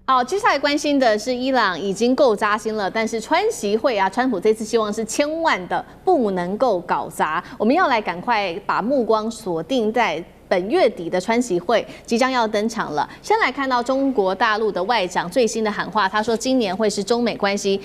好，接下來關心的是伊朗已經夠扎心了，但是川習會啊，川普這次希望是千萬的不能夠搞砸。我們要來趕快把目光鎖定在本月底的川習會即將要登場了。先來看到中國大陸的外長最新的喊話，他說今年會是中美關係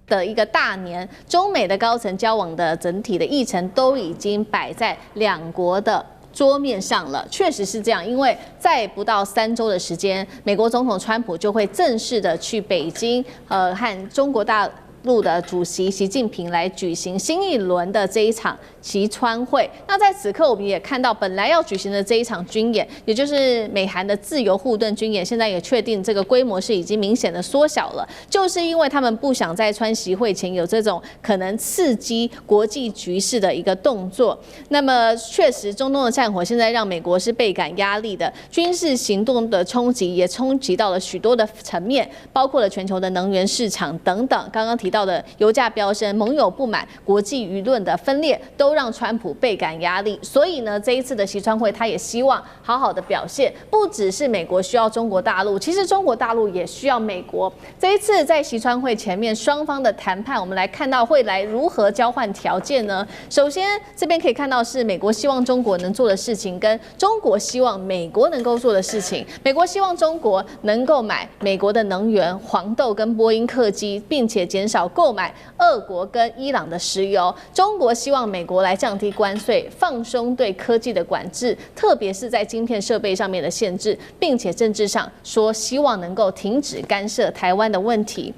的一個大年，中美的高層交往的整體的議程都已經擺在兩國的桌面上了，確實是這樣，因為在不到3週的時間，美國總統川普就會正式的去北京，和中國大陸的主席習近平來舉行新一輪的這一場習川會。那在此刻，我們也看到本來要舉行的這一場軍演，也就是美韓的自由護盾軍演，現在也確定這個規模是已經明顯的縮小了，就是因為他們不想在川習會前有這種可能刺激國際局勢的一個動作。那麼確實，中東的戰火現在讓美國是倍感壓力的，軍事行動的衝擊也衝擊到了許多的層面，包括了全球的能源市場等等。剛剛提到的油價飆升，盟友不滿，國際輿論的分裂，都讓川普倍感壓力。所以呢，這一次的習川會，他也希望好好的表現。不只是美國需要中國大陸，其實中國大陸也需要美國。這一次在習川會前面雙方的談判，我們來看到會來如何交換條件呢？首先，這邊可以看到是美國希望中國能做的事情，跟中國希望美國能夠做的事情。美國希望中國能夠買美國的能源、黃豆跟波音客機，並且減少購買俄國跟伊朗的石油。中國希望美國來降低關稅，放鬆對科技的管制，特別是在晶片設備上面的限制，並且政治上說希望能夠停止干涉台灣的問題。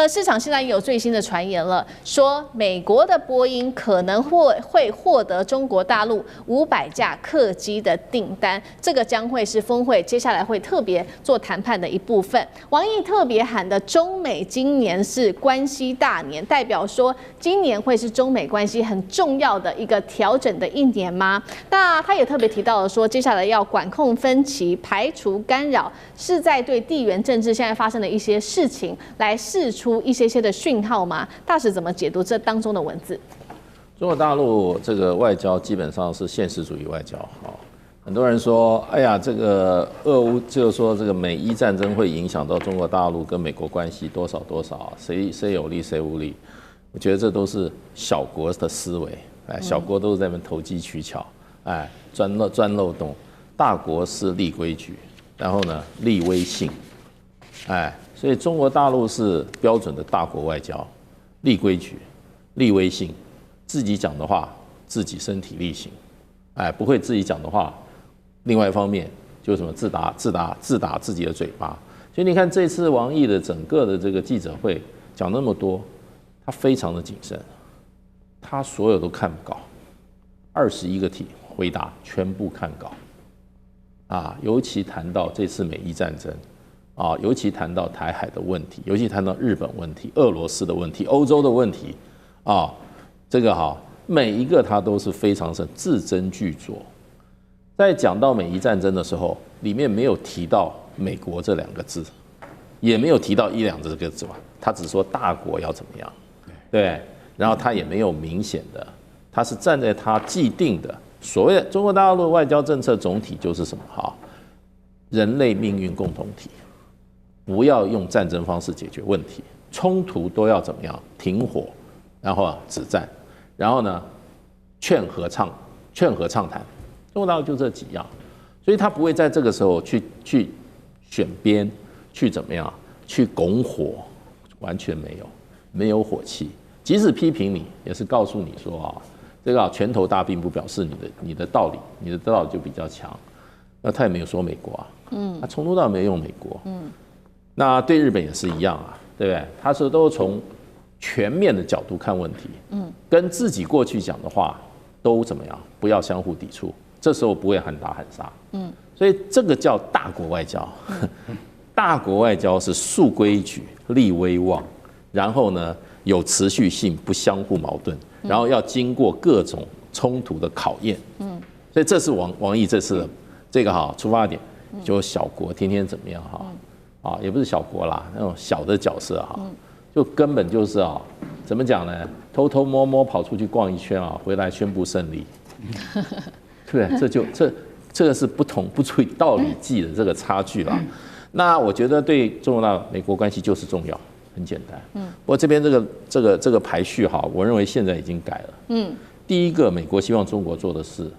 市場現在也有最新的傳言了，說美國的波音可能會獲得中國大陸500架客機的訂單，這個將會是峰會接下來會特別做談判的一部分。王毅特別喊的中美今年是關係大年，代表說今年會是中美關係很重要的一個調整的一年嗎？那他也特別提到了說，接下來要管控分歧，排除干擾，是在對地緣政治現在發生的一些事情來釋出一些的訊號嗎？大使怎麼解讀這當中的文字？中國大陸這個外交基本上是現實主義外交。很多人說，哎呀，這個俄烏就是說這個美伊戰爭會影響到中國大陸跟美國關係多少，誰有利誰無利？我覺得這都是小國的思維，小國都是在那邊投機取巧，鑽漏洞。大國是立規矩，然後呢立威信，所以中國大陸是標準的大國外交，立規矩，立威信，自己講的話自己身體力行，不會自己講的話。另外一方面，就什麼自打自己的嘴巴。所以你看這次王毅的整個的這個記者會講那麼多，他非常的謹慎，他所有都看稿，21個題回答全部看稿，尤其談到這次美伊戰爭，尤其談到台海的問題，尤其談到日本問題、俄羅斯的問題、歐洲的問題，這個每一個他都是非常字斟句酌。在講到美伊戰爭的時候，裡面沒有提到美國這2個字，也沒有提到伊朗這個字吧，他只說大國要怎麼樣，對，然後他也沒有明顯的，他是站在他既定的所謂的中國大陸的外交政策總體就是什麼？人類命運共同體，不要用戰爭方式解決問題，衝突都要怎麼樣？停火，然後止戰，然後呢，勸和暢談。中國大陸就這幾樣，所以他不會在這個時候去選邊，去怎麼樣，去拱火，完全沒有火氣。即使批評你，也是告訴你說這個拳頭大並不表示你的道理就比較強。那他也沒有說美國他從頭到尾沒用美國。那對日本也是一樣對不對？他是都從全面的角度看問題，跟自己過去講的話都怎麼樣，不要相互抵觸。這時候不會喊打喊殺，所以這個叫大國外交。大國外交是樹規矩、立威望，然後呢有持續性，不相互矛盾，然後要經過各種衝突的考驗。所以這是王毅這次的這個出發點，就小國天天怎麼樣也不是小國啦，那種小的角色就根本就是怎麼講呢？偷偷摸摸跑出去逛一圈回來宣布勝利。對，這個是不處理道理計的這個差距啦。那我覺得對中國大陸、美國關係就是重要，很簡單。不過這邊這個排序哈，我認為現在已經改了。第一個，美國希望中國做的事，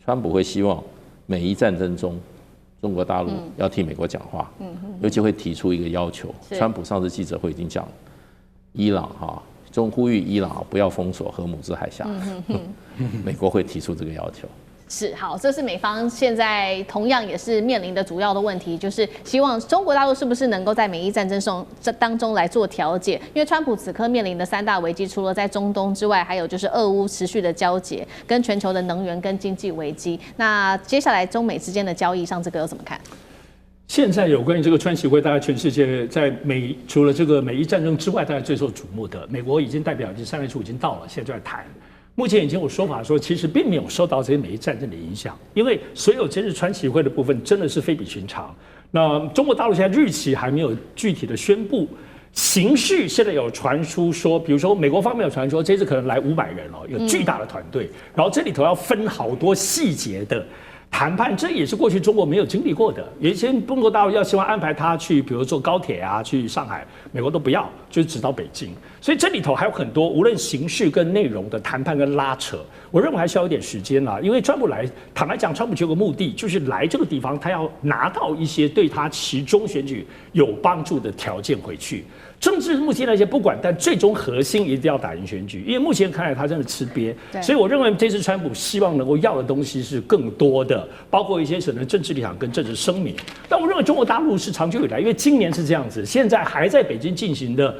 川普會希望美伊戰爭中，中國大陸要替美國講話，尤其會提出一個要求。川普上次記者會已經講，伊朗哈。呼籲伊朗不要封鎖荷姆茲海峽，美國會提出這個要求。是好，這是美方現在同樣也是面臨的主要的問題，就是希望中國大陸是不是能夠在美伊戰爭當中來做調解？因為川普此刻面臨的3大危機，除了在中東之外，還有就是俄烏持續的交結，跟全球的能源跟經濟危機。那接下來中美之間的交易上，這個有怎麼看？現在有關於這個川習會，大概全世界在除了這個美伊戰爭之外，大概最受矚目的，美國代表3月初已經到了，現在就在談。目前已經有說法說，其實並沒有受到這些美伊戰爭的影響，因為所有這次川習會的部分真的是非比尋常。那中國大陸現在日期還沒有具體的宣布，形式現在有傳出說，比如說美國方面有傳說，這次可能來500人哦，有巨大的團隊，然後這裡頭要分好多細節的談判，這也是過去中國沒有經歷過的。原先中國大陸要希望安排他去，比如坐高鐵啊，去上海，美國都不要，就是只到北京。所以這裡頭還有很多無論形式跟內容的談判跟拉扯，我認為還需要一點時間啦。因為川普來，坦白講，川普就有個目的，就是來這個地方，他要拿到一些對他期中選舉有幫助的條件回去。政治目前那些不管，但最終核心一定要打贏選舉，因為目前看來他真的吃癟，所以我認為這次川普希望能夠要的東西是更多的，包括一些可能政治立場跟政治聲明。但我認為中國大陸是長久以來，因為今年是這樣子，現在還在北京進行的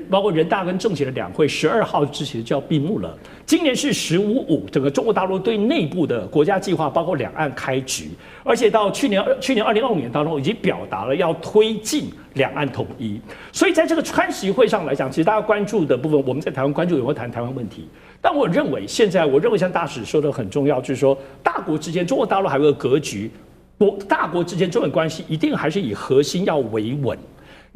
包括人大跟政協的兩會，12號之前就要閉幕了。今年是15-5，整個中國大陸對內部的國家計劃，包括兩岸開局，而且到去年2025年當中已經表達了要推進兩岸統一。所以在這個川習會上來講，其實大家關注的部分，我們在台灣關注也會談台灣問題。但我認為現在，像大使說的很重要，就是說大國之間，中國大陸還有個格局，大國之間中美關係一定還是以核心要維穩。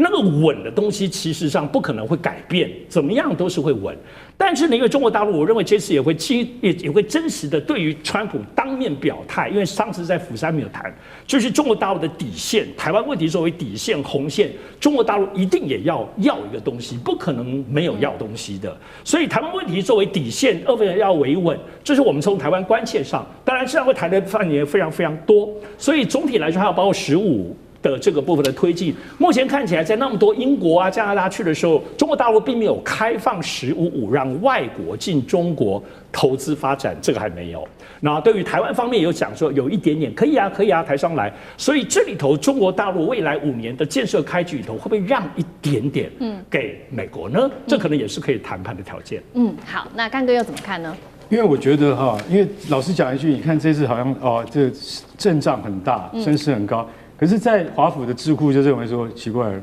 那個穩的東西，其實上不可能會改變，怎麼樣都是會穩。但是呢，因為中國大陸，我認為這次也會真實的對於川普當面表態，因為上次在釜山沒有談，就是中國大陸的底線，台灣問題作為底線紅線，中國大陸一定也要一個東西，不可能沒有要東西的。所以台灣問題作為底線，二分要維穩，這是我們從台灣關切上，當然實際上會談的範圍非常非常多。所以總體來說，還有包括15的這個部分的推進，目前看起來在那麼多英國啊、加拿大去的時候，中國大陸並沒有開放15-5，讓外國進中國投資發展，這個還沒有。那對於台灣方面也有講說，有一點點可以啊，抬上來。所以這裡頭中國大陸未來5年的建設開局裡頭，會不會讓一點點給美國呢？這可能也是可以談判的條件。好，那幹哥又怎麼看呢？因為我覺得因為老實講一句，你看這次好像這個陣仗很大，聲勢很高。可是，在華府的智庫就認為說，奇怪了，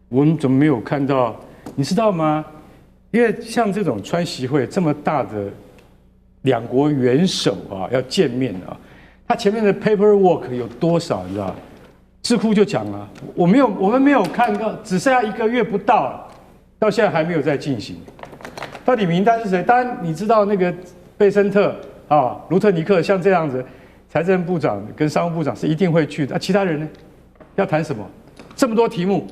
我們怎麼沒有看到？你知道嗎？因為像這種川習會這麼大的兩國元首要見面他前面的 paperwork 有多少？你知道？智庫就講了，我們沒有看到，只剩下1個月不到，到現在還沒有在進行。到底名單是誰？當然你知道那個貝森特盧特尼克像這樣子。財政部長跟商務部長是一定會去的，其他人呢？要談什麼？這麼多題目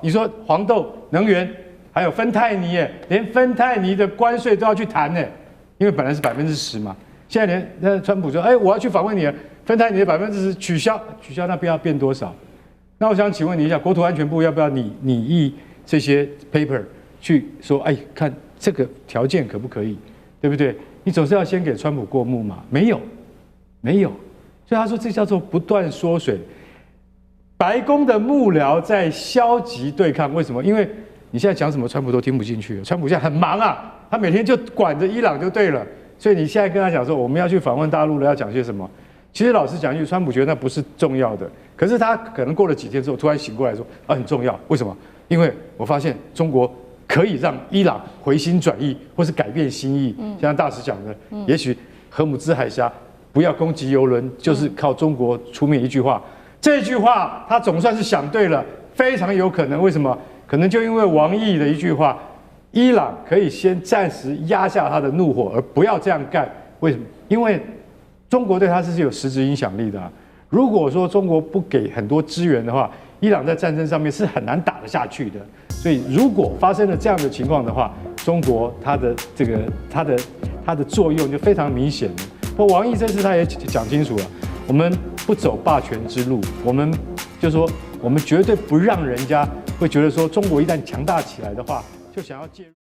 你說黃豆、能源，還有芬太尼連芬太尼的關稅都要去談呢，因為本來是10%嘛，現在連川普說，我要去訪問你了，芬太尼的10%取消，那不要變多少？那我想請問你一下，國土安全部要不要擬議這些 paper 去說，看這個條件可不可以，對不對？你總是要先給川普過目嘛，沒有，所以他說這叫做不斷縮水。白宮的幕僚在消極對抗，為什麼？因為你現在講什麼，川普都聽不進去。川普現在很忙他每天就管着伊朗就對了。所以你現在跟他講說，我們要去訪問大陸了，要講些什麼？其實老實講一句，川普覺得那不是重要的。可是他可能過了幾天之後，突然醒過來說，很重要。為什麼？因為我發現中國可以讓伊朗回心轉意，或是改變心意。像大使講的，也許荷姆茲海峽不要攻擊油輪，就是靠中國出面一句話。這句話他總算是想對了，非常有可能。為什麼？可能就因為王毅的一句話，伊朗可以先暫時壓下他的怒火，而不要這樣幹。為什麼？因為中國對他是有實質影響力的如果說中國不給很多資源的話，伊朗在戰爭上面是很難打得下去的。所以如果發生了這樣的情況的話，中國它的作用就非常明顯了。不過王毅這次他也講清楚了，我們不走霸權之路，我們就說我們絕對不讓人家會覺得說中國一旦強大起來的話，就想要介入。